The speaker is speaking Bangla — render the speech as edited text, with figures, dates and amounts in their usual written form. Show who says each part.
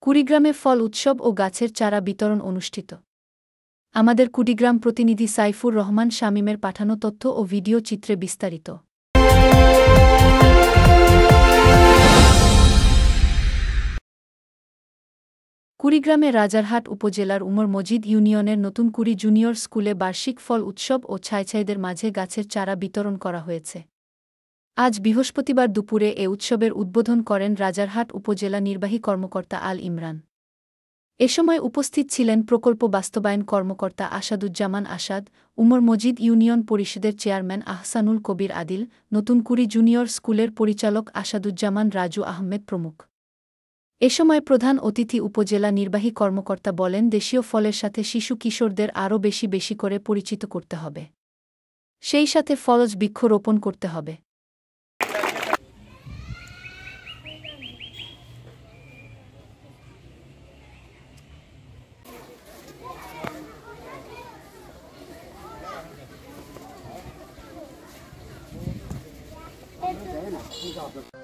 Speaker 1: কুড়িগ্রামে ফল উৎসব ও গাছের চারা বিতরণ অনুষ্ঠিত। আমাদের কুড়িগ্রাম প্রতিনিধি সাইফুর রহমান শামীমের পাঠানো তথ্য ও ভিডিও চিত্রে বিস্তারিত। কুড়িগ্রামে রাজারহাট উপজেলার উমর মজিদ ইউনিয়নের নতুন কুড়ি জুনিয়র স্কুলে বার্ষিক ফল উৎসব ও ছাইছাইদের মাঝে গাছের চারা বিতরণ করা হয়েছে। আজ বৃহস্পতিবার দুপুরে এ উৎসবের উদ্বোধন করেন রাজারহাট উপজেলা নির্বাহী কর্মকর্তা আল ইমরান। এ সময় উপস্থিত ছিলেন প্রকল্প বাস্তবায়ন কর্মকর্তা আসাদুজ্জামান আসাদ, উমর মজিদ ইউনিয়ন পরিষদের চেয়ারম্যান আহসানুল কবির আদিল, নতুন কুড়ি জুনিয়র স্কুলের পরিচালক আসাদুজ্জামান রাজু আহমেদ প্রমুখ। এ সময় প্রধান অতিথি উপজেলা নির্বাহী কর্মকর্তা বলেন, দেশীয় ফলের সাথে শিশু কিশোরদের আরও বেশি করে পরিচিত করতে হবে, সেই সাথে ফলজ বৃক্ষ রোপণ করতে হবে।
Speaker 2: Não,